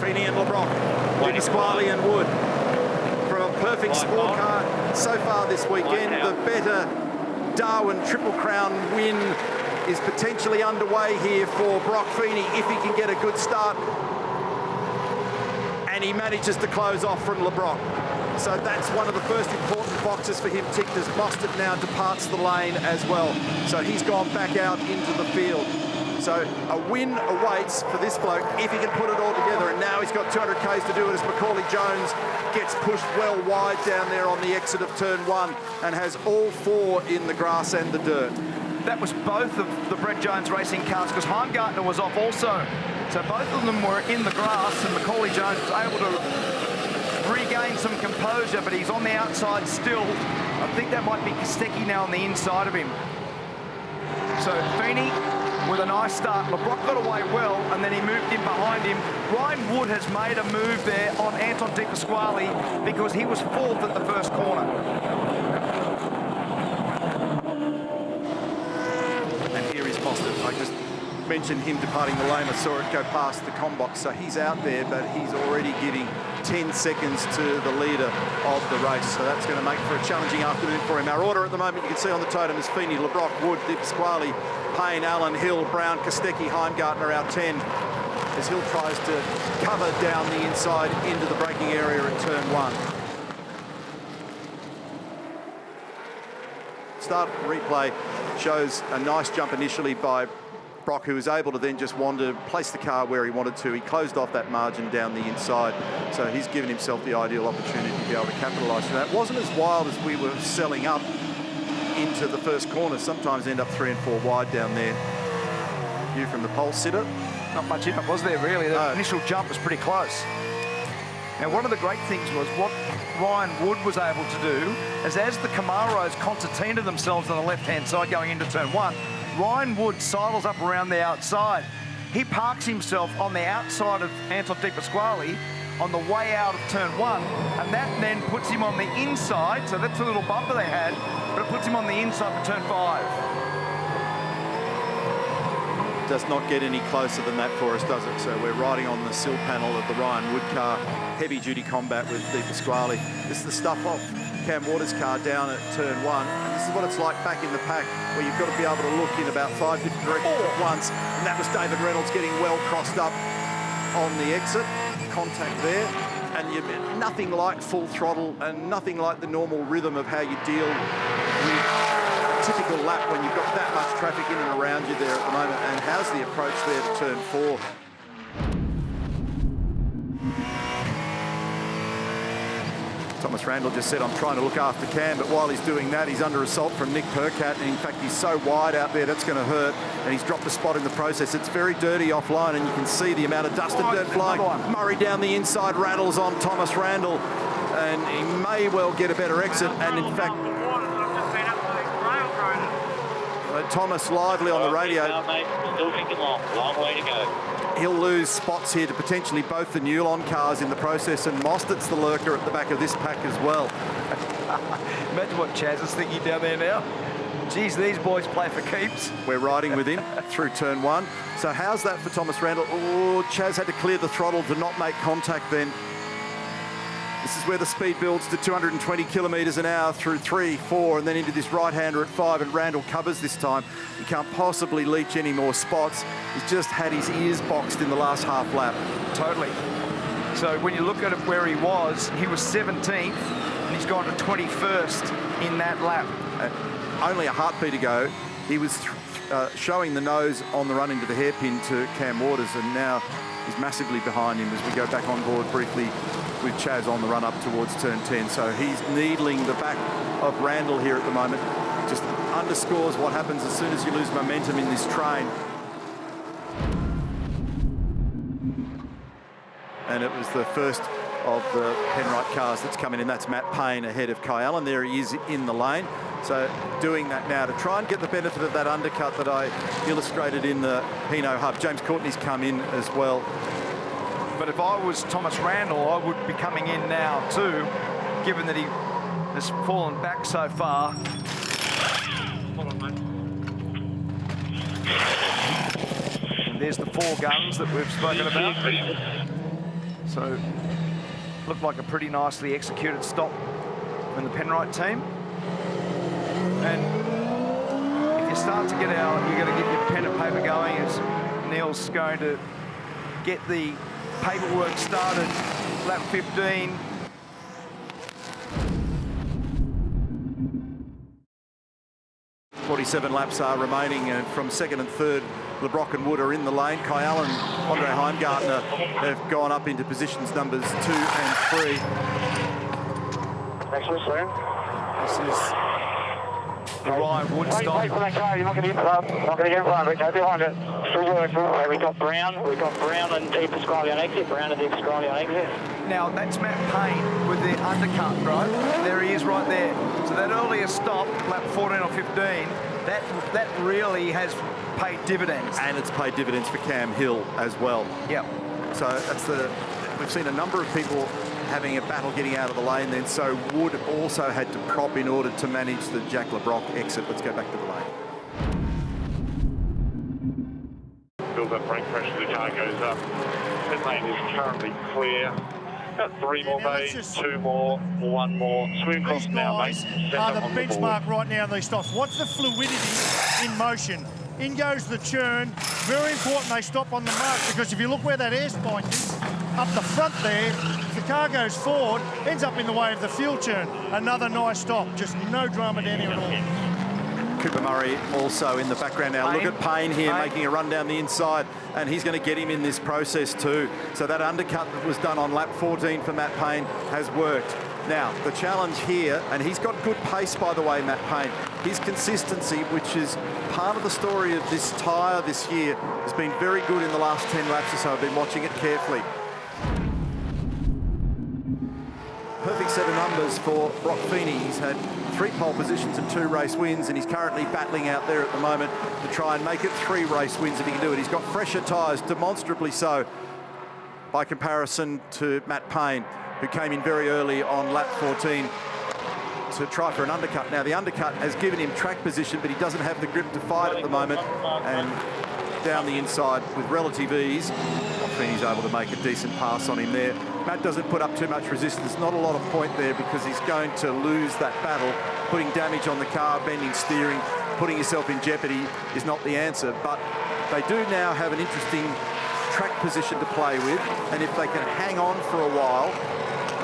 Feeney and LeBrock, Di Pasquale and Wood. From a perfect scorecard so far this weekend, the betr Darwin Triple Crown win is potentially underway here for Brock Feeney if he can get a good start. And he manages to close off from LeBrock. So that's one of the first important boxes for him ticked, as Mostert now departs the lane as well. So he's gone back out into the field. So a win awaits for this bloke if he can put it all together. And now he's got 200 Ks to do it as Macaulay Jones gets pushed well wide down there on the exit of turn 1 and has all 4 in the grass and the dirt. That was both of the Brett Jones racing cars, because Heimgartner was off also. So both of them were in the grass, and Macaulay Jones was able to regain some composure, but he's on the outside still. I think that might be Kostecki now on the inside of him. So Feeney with a nice start. LeBrock got away well, and then he moved in behind him. Ryan Wood has made a move there on Anton Di Pasquale because he was 4th at the first corner. Mostert. I just mentioned him departing the lane. I saw it go past the combox, so he's out there, but he's already giving 10 seconds to the leader of the race, so that's going to make for a challenging afternoon for him. Our order at the moment, you can see on the totem, is Feeney, LeBrock, Wood, Di Pasquale, Payne, Allen, Hill, Brown, Kostecki, Heimgartner, our 10, as Hill tries to cover down the inside into the braking area at turn 1. Start replay shows a nice jump initially by Brock, who was able to then just wander, place the car where he wanted to. He closed off that margin down the inside, so he's given himself the ideal opportunity to be able to capitalise on that. It wasn't as wild as we were selling up into the first corner. Sometimes end up 3 and 4 wide down there. View from the pole sitter. Not much in it, was there, really? The initial jump was pretty close. Now, one of the great things was what Ryan Wood was able to do is, as the Camaros concertina themselves on the left-hand side going into turn 1, Ryan Wood sidles up around the outside. He parks himself on the outside of Anton Di Pasquale on the way out of turn 1, and that then puts him on the inside. So that's a little bumper they had, but it puts him on the inside for turn 5. Does not get any closer than that for us, does it? So we're riding on the sill panel of the Ryan Wood car, heavy-duty combat with Di Pasquale. This is the stuff off Cam Waters' car down at turn 1, and this is what it's like back in the pack, where you've got to be able to look in about 5 different directions at once, and that was David Reynolds getting well crossed up on the exit. Contact there, and you've nothing like full throttle and nothing like the normal rhythm of how you deal with typical lap when you've got that much traffic in and around you there at the moment. And how's the approach there to turn 4? Thomas Randall just said, I'm trying to look after Cam, but while he's doing that, he's under assault from Nick Percat, and in fact, he's so wide out there, that's going to hurt, and he's dropped a spot in the process. It's very dirty offline, and you can see the amount of dust and dirt flying. Murray down the inside, rattles on Thomas Randall, and he may well get a better exit, and in fact, Thomas lively on the radio. Still thinking long way to go. He'll lose spots here to potentially both the Newlon cars in the process, and Mostert's the lurker at the back of this pack as well. Imagine what Chaz is thinking down there now. Geez, these boys play for keeps. We're riding with him through turn 1. So how's that for Thomas Randall? Oh, Chaz had to clear the throttle to not make contact then. This is where the speed builds to 220 kilometres an hour through 3, 4, and then into this right-hander at 5, and Randall covers this time. He can't possibly leach any more spots. He's just had his ears boxed in the last half lap. Totally. So when you look at it where he was 17th, and he's gone to 21st in that lap. Only a heartbeat ago, he was showing the nose on the run into the hairpin to Cam Waters, and now he's massively behind him as we go back on board briefly with Chaz on the run up towards turn 10. So he's needling the back of Randall here at the moment. Just underscores what happens as soon as you lose momentum in this train. And it was the first of the Penrite cars that's coming in. That's Matt Payne ahead of Kai Allen. There he is in the lane. So doing that now to try and get the benefit of that undercut that I illustrated in the Pinot Hub. James Courtney's come in as well. But if I was Thomas Randall, I would be coming in now too, given that he has fallen back so far. And there's the 4 guns that we've spoken about. So, looked like a pretty nicely executed stop from the Penrite team. And if you start to get out, you're going to get your pen and paper going as Neil's going to get the paperwork started. Lap 15. .47 laps are remaining, and from second and third, LeBrock and Wood are in the lane. Kai Allen, Andre Heimgartner have gone up into positions numbers 2 and 3. Next one, sir. This is the Ryan Wood stop. Wait for that car. You're not going to get in front. Not going to get in front. Okay, behind it. Full work. We've got Brown. We've got Brown and Di Pasquale on exit. Brown and Di Pasquale on exit. Now, that's Matt Payne with the undercut, right? There he is right there. So that earlier stop, lap 14 or 15, that really has paid dividends. And it's paid dividends for Cam Hill as well. Yep. So we've seen a number of people having a battle getting out of the lane then, so Wood also had to prop in order to manage the Jack LeBrock exit. Let's go back to the lane. Build up brake pressure, the car goes up. Pit lane is currently clear. About 3 more, mate. 2 more, 1 more. Swing across now, mate. These guys are the benchmark right now in these stops. Watch the fluidity in motion. In goes the churn. Very important they stop on the mark, because if you look where that air spike is, up the front there, if the car goes forward, ends up in the way of the fuel churn. Another nice stop. Just no drama down here at all. Cooper Murray also in the background now. Look at Payne here making a run down the inside, and he's going to get him in this process too. So that undercut that was done on lap 14 for Matt Payne has worked. Now, the challenge here, and he's got good pace, by the way, Matt Payne. His consistency, which is part of the story of this tyre this year, has been very good in the last 10 laps or so. I've been watching it carefully. Perfect set of numbers for Brock Feeney. He's had 3 pole positions and 2 race wins, and he's currently battling out there at the moment to try and make it 3 race wins if he can do it. He's got fresher tyres, demonstrably so, by comparison to Matt Payne, who came in very early on lap 14 to try for an undercut. Now, the undercut has given him track position, but he doesn't have the grip to fight at the moment, and down the inside with relative ease, Feeney's able to make a decent pass on him there. Matt doesn't put up too much resistance, not a lot of point there, because he's going to lose that battle. Putting damage on the car, bending steering, putting yourself in jeopardy is not the answer, but they do now have an interesting track position to play with, and if they can hang on for a while,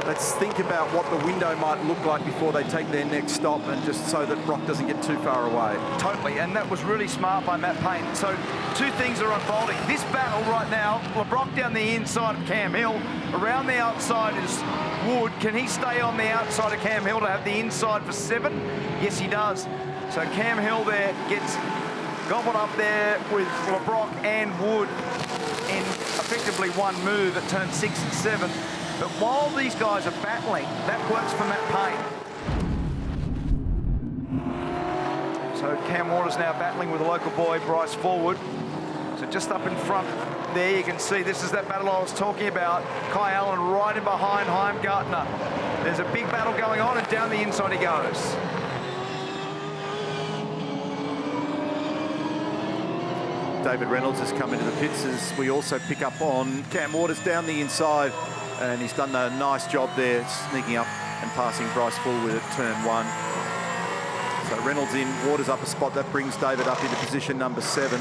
let's think about what the window might look like before they take their next stop, and just so that Brock doesn't get too far away. Totally, and that was really smart by Matt Payne. So 2 things are unfolding. This battle right now, LeBrock down the inside of Cam Hill, around the outside is Wood. Can he stay on the outside of Cam Hill to have the inside for 7? Yes, he does. So Cam Hill there gets gobbled up there with LeBrock and Wood in effectively one move at turn 6 and 7. But while these guys are battling, that works for Matt Payne. So Cam Waters now battling with the local boy, Bryce Forward. So just up in front there, you can see this is that battle I was talking about. Kai Allen right in behind Heimgartner. There's a big battle going on, and down the inside he goes. David Reynolds has come into the pits as we also pick up on Cam Waters down the inside, and he's done a nice job there, sneaking up and passing Bryce Forward at turn 1. So Reynolds in, Waters up a spot. That brings David up into position number 7.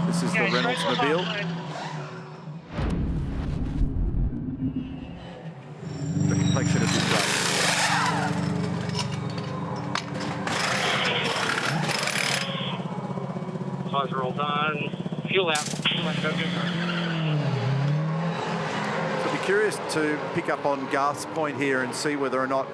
This is the Reynolds mobile. The complexion of this race. Tires are all done. Fuel out. Go. So I'd be curious to pick up on Garth's point here and see whether or not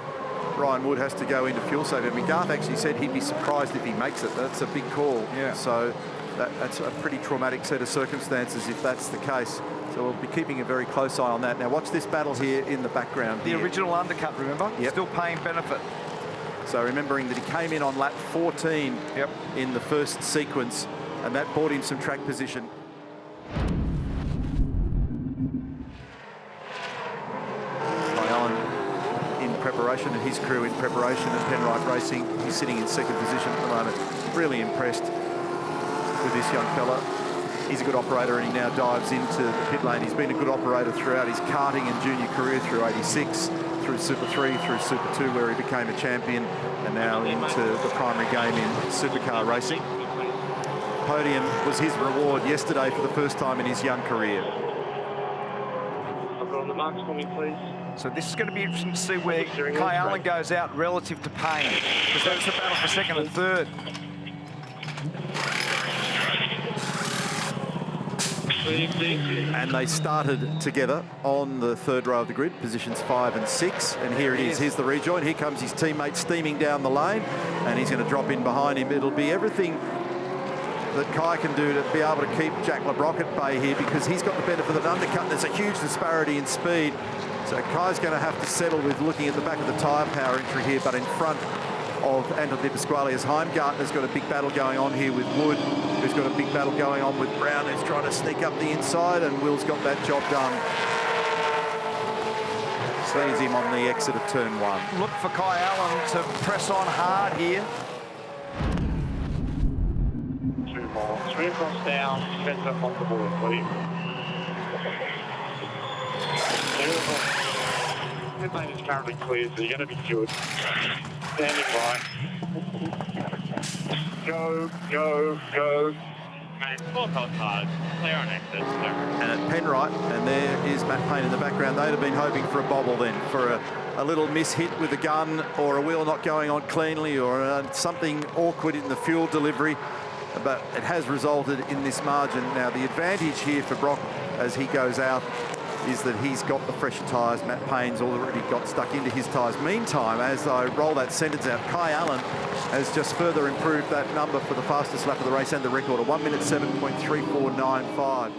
Ryan Wood has to go into fuel saving. I mean, Garth actually said he'd be surprised if he makes it. That's a big call. Yeah. So that's a pretty traumatic set of circumstances if that's the case. So we'll be keeping a very close eye on that. Now watch this battle here in the background. The original undercut, remember? Yep. Still paying benefit. So remembering that he came in on lap 14 in the first sequence, and that bought him some track position. Preparation, and his crew in preparation at Penrite Racing. He's sitting in second position at the moment. Really impressed with this young fella He's a good operator, and he now dives into the pit lane. He's been a good operator throughout his karting and junior career, through 86, through Super 3, through Super 2, where he became a champion, and now into the primary game in supercar racing. Podium was his reward yesterday for the first time in his young career. On the marks for me, please. So this is going to be interesting to see where Kai Allen goes out relative to Payne, because that's the battle for second and third. And they started together on the third row of the grid, positions 5 and 6. And here it is. Here's the rejoin. Here comes his teammate steaming down the lane, and he's going to drop in behind him. It'll be everything that Kai can do to be able to keep Jack LeBrock at bay here, because he's got the benefit of an undercut. There's a huge disparity in speed. So Kai's going to have to settle with looking at the back of the tyre power entry here, but in front of Anton De Pasquale, as Heimgartner's got a big battle going on here with Wood, who's got a big battle going on with Brown, who's trying to sneak up the inside, and Will's got that job done. Sees him on the exit of turn 1. Look for Kai Allen to press on hard here. 2 more. 3 across down, centre on the board, please. 2 across. Pit lane is currently clear, so you're going to be good. Standing right. Go, go, go. Full code card. Clear on exit. And at Penrite, and there is Matt Payne in the background, they'd have been hoping for a bobble then, for a little mishit with a gun, or a wheel not going on cleanly, or something awkward in the fuel delivery. But it has resulted in this margin. Now, the advantage here for Brock as he goes out is that he's got the fresher tyres. Matt Payne's already got stuck into his tyres. Meantime, as I roll that sentence out, Kai Allen has just further improved that number for the fastest lap of the race and the record, a 1 minute 7.3495.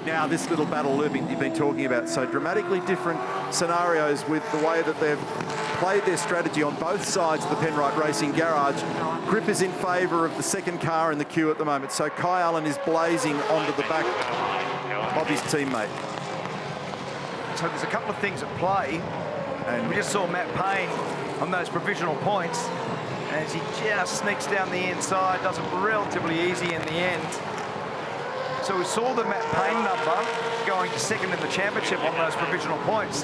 Now, this little battle looping that you've been talking about, so dramatically different scenarios with the way that they've played their strategy on both sides of the Penrite Racing garage. Grip is in favour of the second car in the queue at the moment, so Kai Allen is blazing onto the back of his teammate. So there's a couple of things at play, and we just saw Matt Payne on those provisional points, as he just sneaks down the inside, does it relatively easy in the end. So we saw the Matt Payne number going to second in the championship on those provisional points.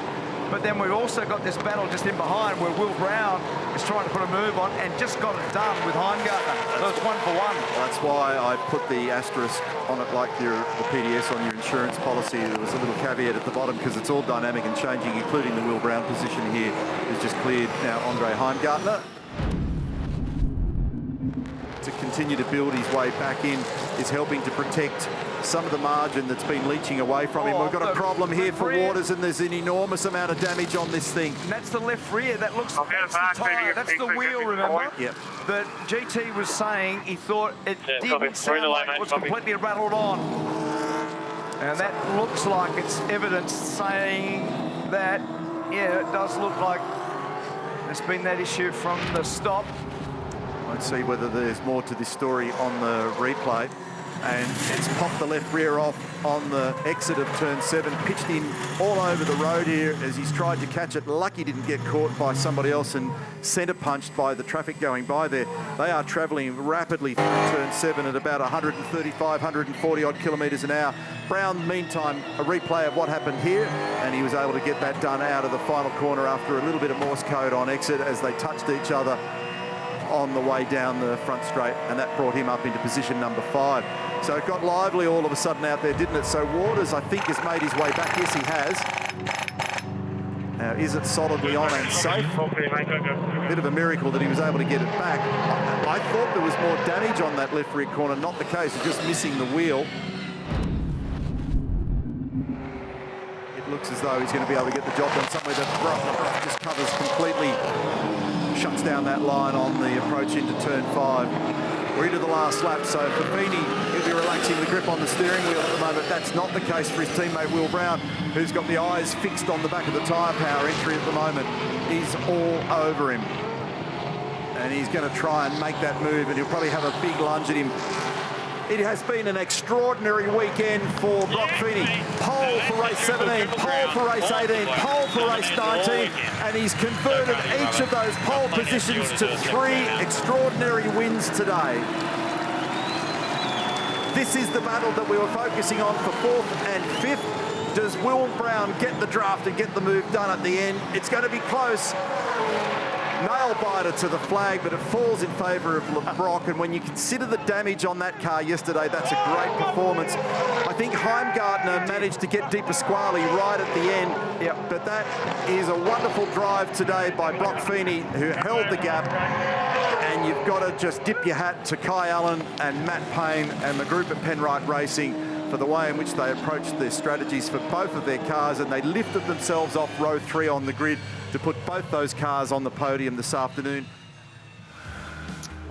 But then we've also got this battle just in behind where Will Brown is trying to put a move on and just got it done with Heimgartner. So it's 1 for 1. That's why I put the asterisk on it like the PDS on your insurance policy. There was a little caveat at the bottom because it's all dynamic and changing, including the Will Brown position here is just cleared. Now Andre Heimgartner to continue to build his way back in is helping to protect some of the margin that's been leaching away from him. We've got a problem here for Waters, and there's an enormous amount of damage on this thing. And that's the left rear. That looks like the tyre. That's the wheel, remember? Yep. That GT was saying he thought it didn't sound like it was completely rattled on. And that looks like it's evidence saying that, yeah, it does look like there's been that issue from the stop. Let's see whether there's more to this story on the replay. And it's popped the left rear off on the exit of turn 7, pitched him all over the road here as he's tried to catch it. Lucky didn't get caught by somebody else and centre punched by the traffic going by there. They are travelling rapidly through turn 7 at about 135, 140 odd kilometres an hour. Brown, meantime, a replay of what happened here, and he was able to get that done out of the final corner after a little bit of Morse code on exit as they touched each other on the way down the front straight, and that brought him up into position number 5. So it got lively all of a sudden out there, didn't it? So Waters, I think, has made his way back. Yes, he has. Now, is it solidly on and safe? Bit of a miracle that he was able to get it back. I thought there was more damage on that left rear corner. Not the case, just missing the wheel. It looks as though he's going to be able to get the job done somewhere. The brush just covers completely, shuts down that line on the approach into turn 5. We're into the last lap, so Fafini, he'll be relaxing the grip on the steering wheel at the moment. That's not the case for his teammate Will Brown, who's got the eyes fixed on the back of the tyre power entry at the moment. He's all over him. And he's going to try and make that move, and he'll probably have a big lunge at him. It has been an extraordinary weekend for Brock Feeney. Pole for race 17, pole for race 18, pole for race 19, and he's converted each of those pole positions to 3 extraordinary wins today. This is the battle that we were focusing on for 4th and 5th. Does Will Brown get the draft and get the move done at the end? It's going to be close. Nail-biter to the flag, but it falls in favour of LeBrock. And when you consider the damage on that car yesterday, that's a great performance. I think Heimgartner managed to get Di Pasquale right at the end. Yep. But that is a wonderful drive today by Brock Feeney, who held the gap. And you've got to just dip your hat to Kai Allen and Matt Payne and the group at Penrite Racing for the way in which they approached their strategies for both of their cars, and they lifted themselves off row 3 on the grid to put both those cars on the podium this afternoon.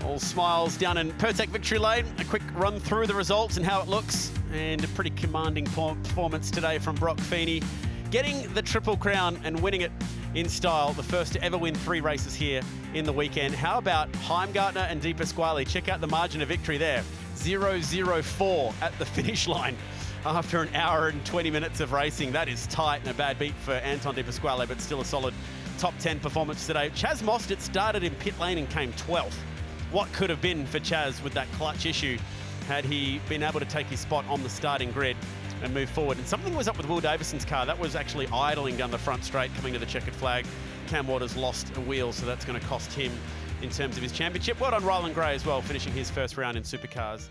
All smiles down in Pertec Victory Lane. A quick run through the results and how it looks, and a pretty commanding performance today from Brock Feeney, getting the Triple Crown and winning it in style, the first to ever win 3 races here in the weekend. How about Heimgartner and Di Pasquale? Check out the margin of victory there. 0.004 at the finish line after an hour and 20 minutes of racing. That is tight and a bad beat for Anton Di Pasquale, but still a solid top 10 performance today. Chaz Mostert started in pit lane and came 12th. What could have been for Chaz with that clutch issue had he been able to take his spot on the starting grid and move forward? And something was up with Will Davison's car. That was actually idling down the front straight coming to the checkered flag. Cam Waters lost a wheel, so that's going to cost him in terms of his championship. Well done Ryland Gray as well, finishing his first round in Supercars.